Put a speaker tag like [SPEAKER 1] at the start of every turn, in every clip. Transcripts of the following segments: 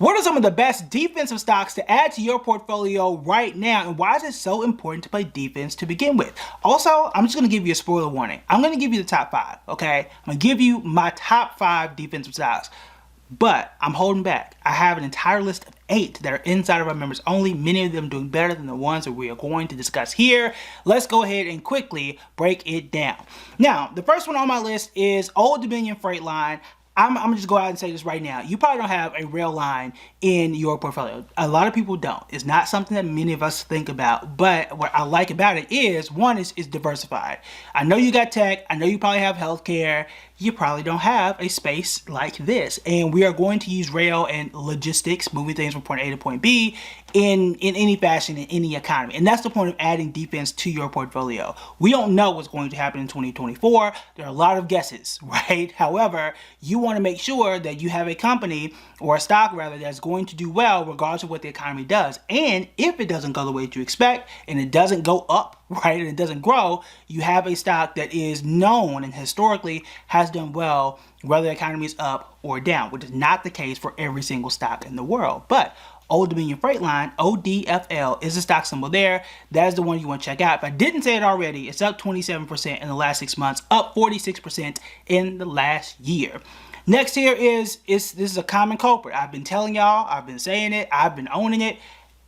[SPEAKER 1] What are some of the best defensive stocks to add to your portfolio right now, and why is it so important to play defense to begin with? Also, I'm just going to give you a spoiler warning. I'm going to give you the top 5, okay? I'm going to give you my top 5 defensive stocks, but I'm holding back. I have an entire list of 8 that are inside of our members only, many of them doing better than the ones that we are going to discuss here. Let's go ahead and quickly break it down. Now, the first one on my list is Old Dominion Freight Line. I'm gonna just go out and say this right now. You probably don't have a rail line in your portfolio. A lot of people don't. It's not something that many of us think about, but what I like about it is, one, is diversified. I know you got tech, I know you probably have healthcare, you probably don't have a space like this. And we are going to use rail and logistics, moving things from point A to point B, in any fashion in any economy. And that's the point of adding defense to your portfolio. We don't know what's going to happen in 2024. There are a lot of guesses, right? However, you want to make sure that you have a company, or a stock rather, that's going to do well regardless of what the economy does. And if it doesn't go the way that you expect, and it doesn't go up, right, and it doesn't grow, you have a stock that is known and historically has done well whether the economy is up or down, which is not the case for every single stock in the world. But Old Dominion Freight Line, ODFL, is the stock symbol there. That is the one you want to check out. If I didn't say it already, it's up 27% in the last 6 months, up 46% in the last year. Next here is this is a common culprit. I've been telling y'all, I've been saying it, I've been owning it,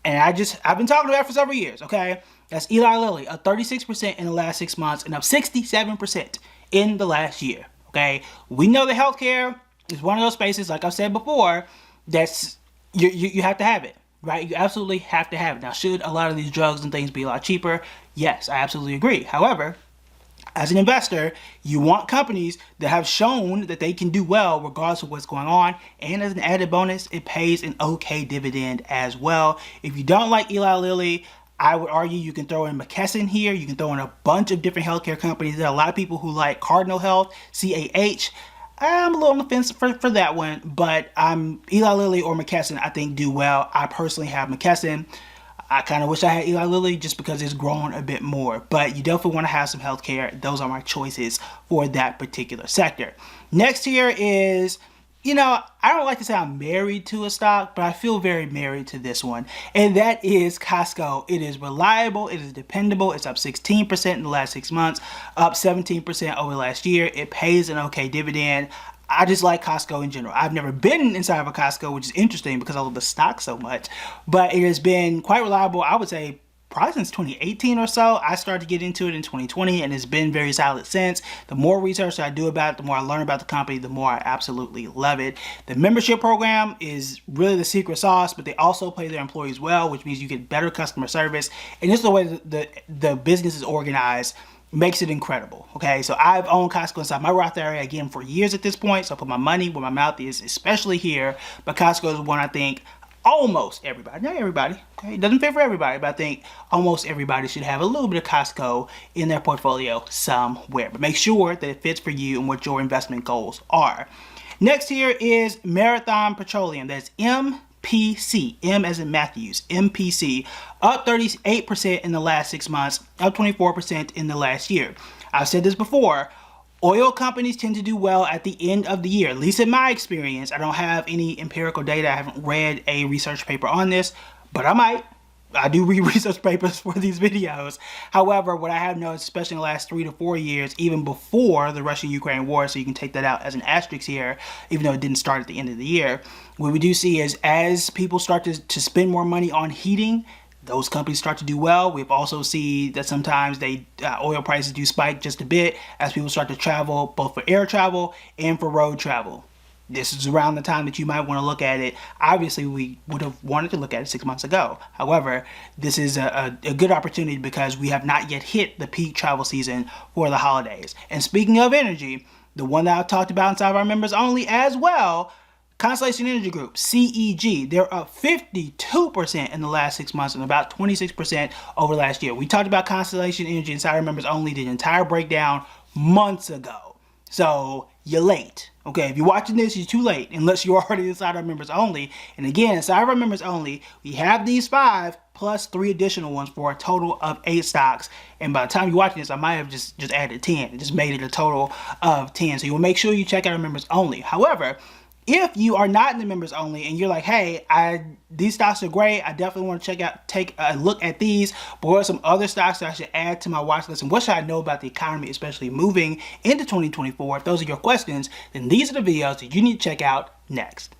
[SPEAKER 1] and I've been talking about it for several years, okay? That's Eli Lilly, up 36% in the last 6 months and up 67% in the last year, okay? We know that healthcare is one of those spaces, like I've said before, that's you have to have it, right? You absolutely have to have it. Now, should a lot of these drugs and things be a lot cheaper? Yes, I absolutely agree. However, as an investor, you want companies that have shown that they can do well regardless of what's going on. And as an added bonus, it pays an okay dividend as well. If you don't like Eli Lilly, I would argue you can throw in McKesson here. You can throw in a bunch of different healthcare companies. There are a lot of people who like Cardinal Health, CAH. I'm a little on the fence for that one, but Eli Lilly or McKesson, I think, do well. I personally have McKesson. I kind of wish I had Eli Lilly just because it's grown a bit more, but you definitely want to have some healthcare. Those are my choices for that particular sector. Next here is, I don't like to say I'm married to a stock, but I feel very married to this one, and that is Costco. It is reliable, it is dependable. It's up 16% in the last 6 months, up 17% over last year. It pays an okay dividend. I just like Costco in general. I've never been inside of a Costco, which is interesting because I love the stock so much, but it has been quite reliable, I would say, probably since 2018 or so. I started to get into it in 2020, and it's been very solid since. The more research I do about it, the more I learn about the company, the more I absolutely love it. The membership program is really the secret sauce, but they also pay their employees well, which means you get better customer service. And just the way the business is organized makes it incredible, okay? So I've owned Costco inside my Roth area, again, for years at this point, so I put my money where my mouth is, especially here. But Costco is one I think almost everybody, not everybody, okay, it doesn't fit for everybody, but I think almost everybody should have a little bit of Costco in their portfolio somewhere. But make sure that it fits for you and what your investment goals are. Next here is Marathon Petroleum. That's MPC, M as in Matthews, MPC, up 38% in the last 6 months, up 24% in the last year. I've said this before. Oil companies tend to do well at the end of the year, at least in my experience. I don't have any empirical data. I haven't read a research paper on this, but I might. I do read research papers for these videos. However, what I have noticed, especially in the last 3 to 4 years, even before the Russia-Ukraine war, so you can take that out as an asterisk here, even though it didn't start at the end of the year, what we do see is as people start to spend more money on heating, those companies start to do well. We've also seen that sometimes oil prices do spike just a bit as people start to travel, both for air travel and for road travel. This is around the time that you might want to look at it. Obviously, we would have wanted to look at it 6 months ago. However, this is a good opportunity because we have not yet hit the peak travel season for the holidays. And speaking of energy, the one that I've talked about inside of our members only as well, Constellation Energy Group, CEG, they're up 52% in the last 6 months and about 26% over last year. We talked about Constellation Energy inside our members only, the entire breakdown months ago. So you're late. Okay, if you're watching this, you're too late unless you're already inside our members only. And again, inside our members only, we have these 5 plus 3 additional ones for a total of 8 stocks. And by the time you're watching this, I might have just added 10. It just made it a total of 10. So you will make sure you check out our members only. However, If you are not in the members only and you're like, hey, these stocks are great, I definitely want to take a look at these, but what are some other stocks that I should add to my watch list, and what should I know about the economy, especially moving into 2024? If those are your questions, then these are the videos that you need to check out next.